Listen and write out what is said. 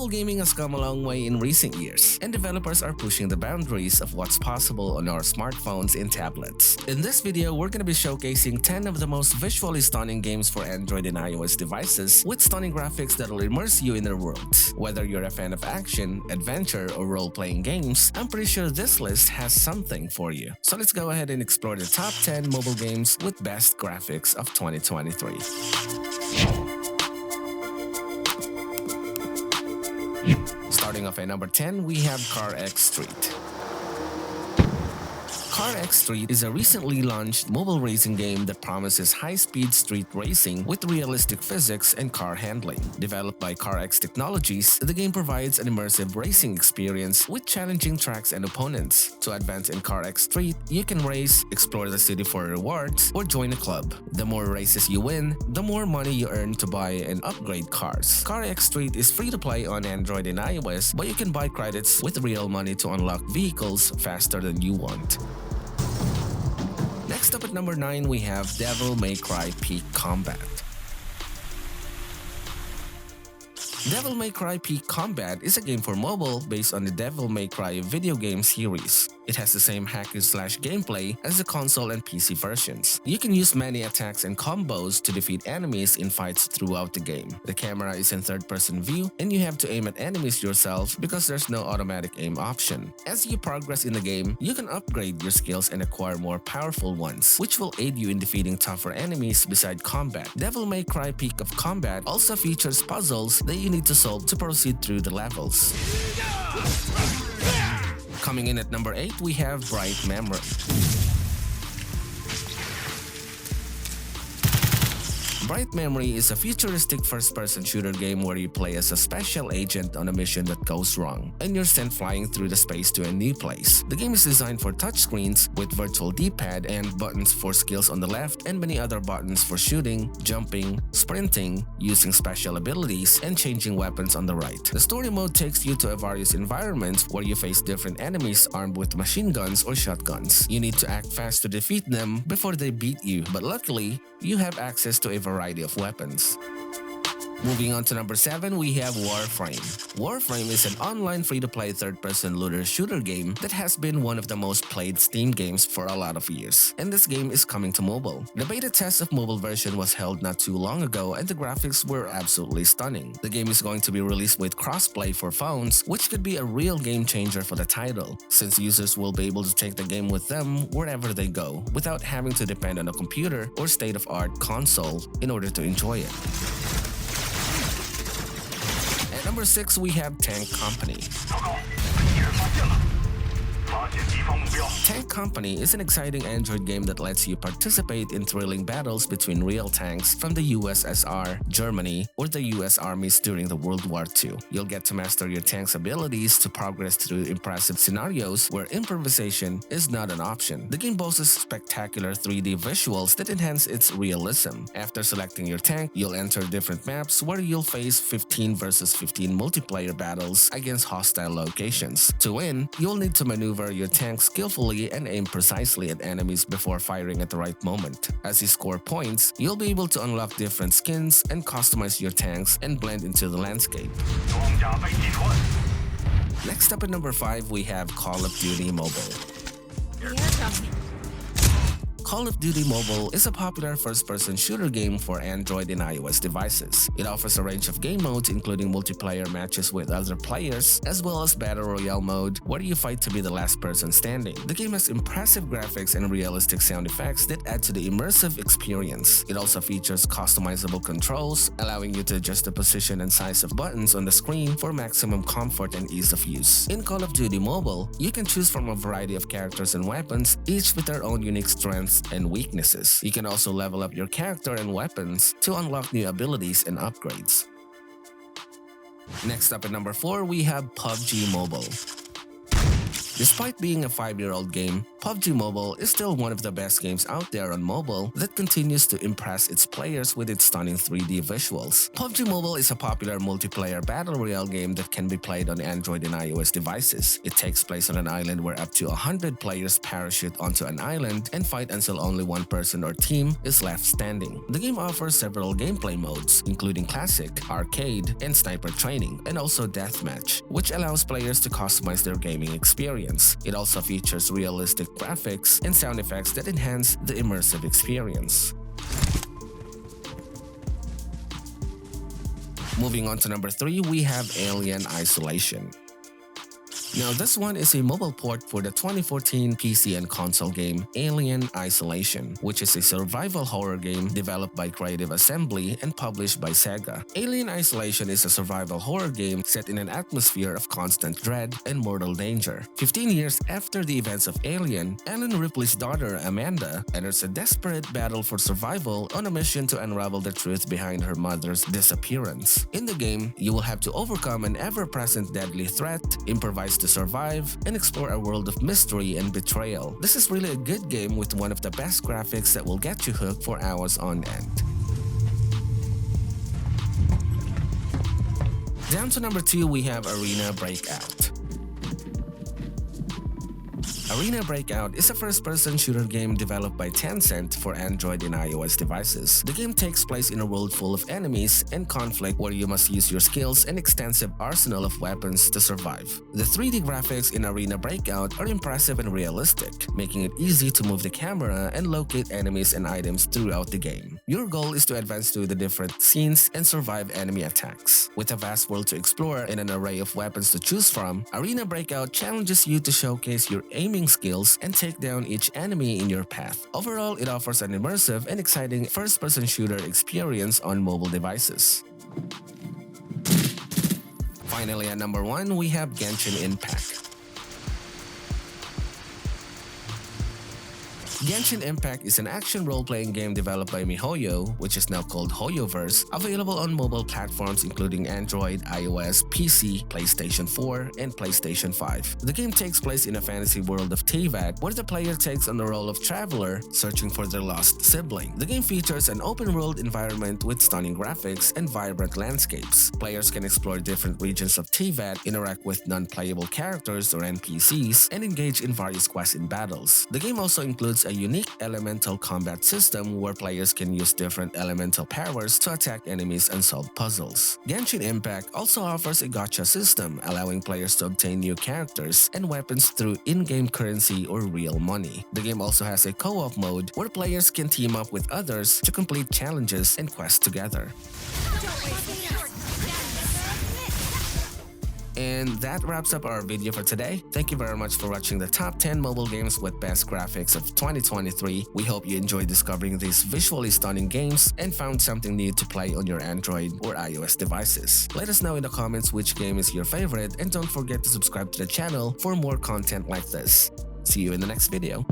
Mobile gaming has come a long way in recent years, and developers are pushing the boundaries of what's possible on our smartphones and tablets. In this video, we're going to be showcasing 10 of the most visually stunning games for Android and iOS devices with stunning graphics that'll immerse you in their worlds. Whether you're a fan of action, adventure, or role-playing games, I'm pretty sure this list has something for you. So let's go ahead and explore the top 10 mobile games with best graphics of 2023. Starting off at number 10, we have CarXStreet. CarXStreet is a recently launched mobile racing game that promises high-speed street racing with realistic physics and car handling. Developed by CarX Technologies, the game provides an immersive racing experience with challenging tracks and opponents. To advance in CarXStreet, you can race, explore the city for rewards, or join a club. The more races you win, the more money you earn to buy and upgrade cars. CarXStreet is free to play on Android and iOS, but you can buy credits with real money to unlock vehicles faster than you want. Next up at number 9, we have Devil May Cry Peak Combat. Devil May Cry Peak Combat is a game for mobile based on the Devil May Cry video game series. It has the same hack-and-slash gameplay as the console and PC versions. You can use many attacks and combos to defeat enemies in fights throughout the game. The camera is in third-person view, and you have to aim at enemies yourself because there's no automatic aim option. As you progress in the game, you can upgrade your skills and acquire more powerful ones, which will aid you in defeating tougher enemies beside combat. Devil May Cry Peak of Combat also features puzzles that you need to solve to proceed through the levels. Coming in at number 8, we have Bright Memory. Bright Memory is a futuristic first-person shooter game where you play as a special agent on a mission that goes wrong, and you're sent flying through the space to a new place. The game is designed for touchscreens with virtual D-pad and buttons for skills on the left and many other buttons for shooting, jumping, sprinting, using special abilities, and changing weapons on the right. The story mode takes you to various environments where you face different enemies armed with machine guns or shotguns. You need to act fast to defeat them before they beat you, but luckily, you have access to a variety of weapons. Moving on to number 7, we have Warframe. Warframe is an online free-to-play third-person looter shooter game that has been one of the most played Steam games for a lot of years, and this game is coming to mobile. The beta test of mobile version was held not too long ago, and the graphics were absolutely stunning. The game is going to be released with crossplay for phones, which could be a real game changer for the title, since users will be able to take the game with them wherever they go, without having to depend on a computer or state-of-art console in order to enjoy it. At number 6, we have Tank Company. Tank Company is an exciting Android game that lets you participate in thrilling battles between real tanks from the USSR, Germany, or the US armies during the World War II. You'll get to master your tank's abilities to progress through impressive scenarios where improvisation is not an option. The game boasts spectacular 3D visuals that enhance its realism. After selecting your tank, you'll enter different maps where you'll face 15 versus 15 multiplayer battles against hostile locations. To win, you'll need to maneuver your tank skillfully and aim precisely at enemies before firing at the right moment. As you score points, you'll be able to unlock different skins and customize your tanks and blend into the landscape. Next up at number 5, we have Call of Duty Mobile. Call of Duty Mobile is a popular first-person shooter game for Android and iOS devices. It offers a range of game modes including multiplayer matches with other players, as well as Battle Royale mode where you fight to be the last person standing. The game has impressive graphics and realistic sound effects that add to the immersive experience. It also features customizable controls, allowing you to adjust the position and size of buttons on the screen for maximum comfort and ease of use. In Call of Duty Mobile, you can choose from a variety of characters and weapons, each with their own unique strengths and weaknesses. You can also level up your character and weapons to unlock new abilities and upgrades. Next up at number 4, we have PUBG Mobile. Despite being a 5-year-old game, PUBG Mobile is still one of the best games out there on mobile that continues to impress its players with its stunning 3D visuals. PUBG Mobile is a popular multiplayer battle royale game that can be played on Android and iOS devices. It takes place on an island where up to 100 players parachute onto an island and fight until only one person or team is left standing. The game offers several gameplay modes, including Classic, Arcade, and Sniper Training, and also Deathmatch, which allows players to customize their gaming experience. It also features realistic graphics and sound effects that enhance the immersive experience. Moving on to number 3, we have Alien Isolation. Now, this one is a mobile port for the 2014 PC and console game Alien Isolation, which is a survival horror game developed by Creative Assembly and published by Sega. Alien Isolation is a survival horror game set in an atmosphere of constant dread and mortal danger. 15 years after the events of Alien, Ellen Ripley's daughter Amanda enters a desperate battle for survival on a mission to unravel the truth behind her mother's disappearance. In the game, you will have to overcome an ever-present deadly threat, improvise to survive, and explore a world of mystery and betrayal. This is really a good game with one of the best graphics that will get you hooked for hours on end. Down to number 2, we have Arena Breakout. Arena Breakout is a first-person shooter game developed by Tencent for Android and iOS devices. The game takes place in a world full of enemies and conflict where you must use your skills and extensive arsenal of weapons to survive. The 3D graphics in Arena Breakout are impressive and realistic, making it easy to move the camera and locate enemies and items throughout the game. Your goal is to advance through the different scenes and survive enemy attacks. With a vast world to explore and an array of weapons to choose from, Arena Breakout challenges you to showcase your aiming skills and take down each enemy in your path. Overall, it offers an immersive and exciting first-person shooter experience on mobile devices. Finally, at number 1, we have Genshin Impact. Genshin Impact is an action role-playing game developed by MiHoYo, which is now called HoYoverse, available on mobile platforms including Android, iOS, PC, PlayStation 4, and PlayStation 5. The game takes place in a fantasy world of Teyvat, where the player takes on the role of traveler searching for their lost sibling. The game features an open-world environment with stunning graphics and vibrant landscapes. Players can explore different regions of Teyvat, interact with non-playable characters or NPCs, and engage in various quests and battles. The game also includes a unique elemental combat system where players can use different elemental powers to attack enemies and solve puzzles. Genshin Impact also offers a gacha system, allowing players to obtain new characters and weapons through in-game currency or real money. The game also has a co-op mode where players can team up with others to complete challenges and quests together. And that wraps up our video for today. Thank you very much for watching the top 10 mobile games with best graphics of 2023. We hope you enjoyed discovering these visually stunning games and found something new to play on your Android or iOS devices. Let us know in the comments which game is your favorite, and don't forget to subscribe to the channel for more content like this. See you in the next video.